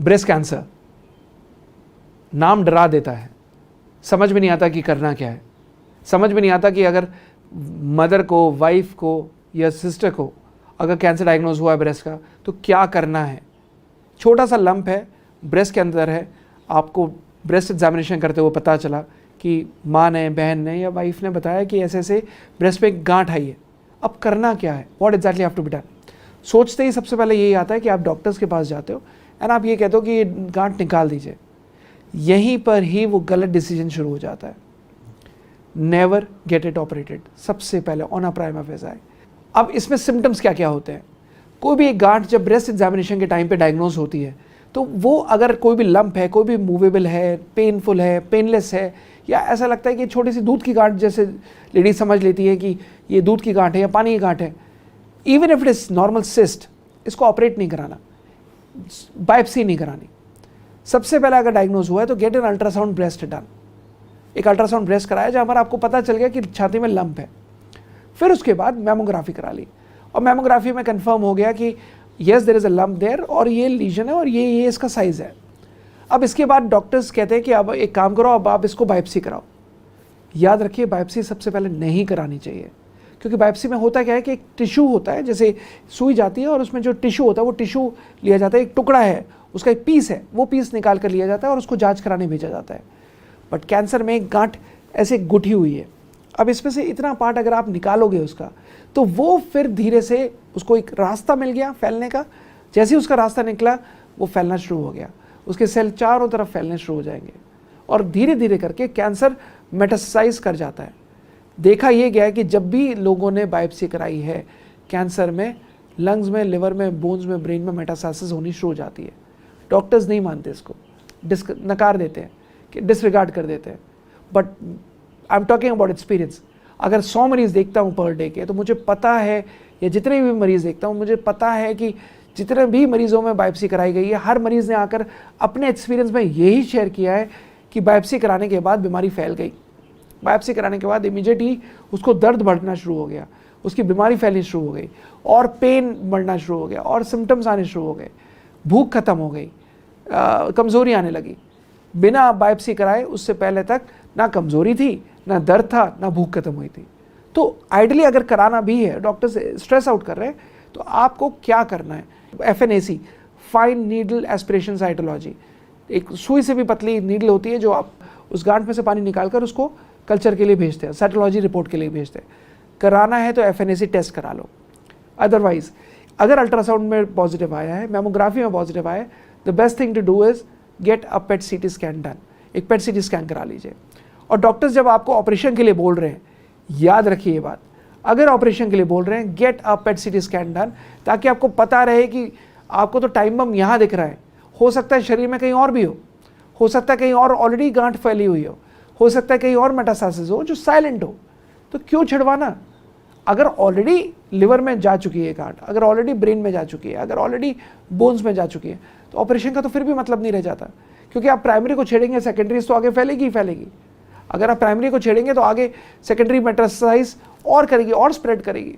Breast cancer, नाम डरा देता है, समझ में नहीं आता कि करना क्या है, समझ में नहीं आता कि अगर मदर को, वाइफ को या सिस्टर को अगर कैंसर डायग्नोज हुआ है ब्रेस्ट का तो क्या करना है। छोटा सा लंप है, ब्रेस्ट के अंदर है, आपको ब्रेस्ट एग्जामिनेशन करते हुए पता चला कि माँ ने, बहन ने या वाइफ ने बताया कि ऐसे ऐसे ब्रेस्ट पे एक गांठ आई है, अब करना क्या है, what exactly have to be done. सोचते ही सबसे पहले यही आता है कि आप डॉक्टर्स के पास जाते हो एंड आप ये कहते हो कि ये गांठ निकाल दीजिए। यहीं पर ही वो गलत डिसीजन शुरू हो जाता है। नेवर गेट इट ऑपरेटेड, सबसे पहले ऑन अ प्राइमा फेसाई। अब इसमें सिम्टम्स क्या क्या होते हैं। कोई भी एक गांठ जब ब्रेस्ट एग्जामिनेशन के टाइम पे डायग्नोज होती है तो वो अगर कोई भी लंप है, कोई भी मूवेबल है, पेनफुल है, पेनलेस है, या ऐसा लगता है कि छोटी सी दूध की गांठ जैसे लेडीज समझ लेती है कि ये दूध की गांठ है या पानी की गांठ है, even if it is normal cyst, इसको ऑपरेट नहीं कराना, बायोप्सी नहीं करानी। सबसे पहले अगर डायग्नोज हुआ है तो get an ultrasound breast done. एक अल्ट्रासाउंड ब्रेस्ट कराया जहाँ पर आपको पता चल गया कि छाती में लंप है। फिर उसके बाद मैमोग्राफी करा ली और मैमोग्राफी में कंफर्म हो गया कि yes there is a lump there और ये लीजन है और ये इसका साइज है। अब इसके बाद डॉक्टर्स कहते हैं कि अब एक काम करो, अब आप इसको बायोप्सी कराओ। याद रखिए, बायोप्सी सबसे पहले नहीं करानी चाहिए, क्योंकि बायोप्सी में होता क्या है कि एक टिश्यू होता है, जैसे सुई जाती है और उसमें जो टिश्यू होता है वो टिश्यू लिया जाता है, एक टुकड़ा है, उसका एक पीस है, वो पीस निकाल कर लिया जाता है और उसको जांच कराने भेजा जाता है। बट कैंसर में एक गांठ ऐसे गुठी हुई है, अब इसमें से इतना पार्ट अगर आप निकालोगे उसका तो वो फिर धीरे से उसको एक रास्ता मिल गया फैलने का। जैसे ही उसका रास्ता निकला वो फैलना शुरू हो गया, उसके सेल चारों तरफ फैलने शुरू हो जाएंगे और धीरे धीरे करके कैंसर मेटास्टासाइज कर जाता है। देखा यह गया है कि जब भी लोगों ने बायोप्सी कराई है कैंसर में, लंग्स में, लिवर में, बोन्स में, ब्रेन में मेटास्टासिस होनी शुरू हो जाती है। डॉक्टर्स नहीं मानते इसको, नकार देते हैं, कि डिसरिगार्ड कर देते हैं। But I am talking about experience. अगर 100 मरीज़ देखता हूँ पर डे के तो मुझे पता है, या जितने भी मरीज़ देखता हूँ मुझे पता है कि जितने भी मरीज़ों में बायोप्सी कराई गई है, हर मरीज़ ने आकर अपने एक्सपीरियंस में यही शेयर किया है कि बायोप्सी कराने के बाद बीमारी फैल गई। बायोप्सी कराने के बाद इमीडिएट ही उसको दर्द बढ़ना शुरू हो गया, उसकी बीमारी फैलनी शुरू हो गई और पेन बढ़ना शुरू हो गया और सिम्टम्स आने शुरू हो गए, भूख खत्म हो गई, कमज़ोरी आने लगी। बिना बायोप्सी कराए उससे पहले तक ना कमज़ोरी थी, ना दर्द था, ना भूख खत्म हुई थी। तो आइडियली अगर कराना भी है, डॉक्टर्स स्ट्रेस आउट कर रहे हैं, तो आपको क्या करना है। FNAC, fine needle aspiration cytology, एक सुई से भी पतली नीडल होती है जो आप उस गांठ में से पानी निकालकर उसको कल्चर के लिए भेजते हैं, साइटोलॉजी रिपोर्ट के लिए भेजते हैं। कराना है तो FNAC टेस्ट करा लो। अदरवाइज अगर अल्ट्रासाउंड में पॉजिटिव आया है, मैमोग्राफी में पॉजिटिव आया है, the best thing to do is get a PET CT scan done. एक पेट CT स्कैन करा लीजिए। और डॉक्टर्स जब आपको ऑपरेशन के लिए बोल रहे हैं, याद रखिए ये बात, अगर ऑपरेशन के लिए बोल रहे हैं gate a PET CT scan done, ताकि आपको पता रहे कि आपको तो टाइम बम यहाँ दिख रहा है, हो सकता है शरीर में कहीं और भी हो सकता है कहीं और ऑलरेडी गांठ फैली हुई हो सकता है कहीं और मेटास्टासिस हो जो साइलेंट हो, तो क्यों छिड़वाना। अगर ऑलरेडी लिवर में जा चुकी है गांठ, अगर ऑलरेडी ब्रेन में जा चुकी है, अगर ऑलरेडी बोन्स में जा चुकी है, तो ऑपरेशन का तो फिर भी मतलब नहीं रह जाता, क्योंकि आप प्राइमरी को छेड़ेंगे, सेकेंडरीज तो आगे फैलेगी ही फैलेगी। अगर आप प्राइमरी को छेड़ेंगे तो आगे सेकेंडरी मेटास्टासाइज और करेगी और स्प्रेड करेगी।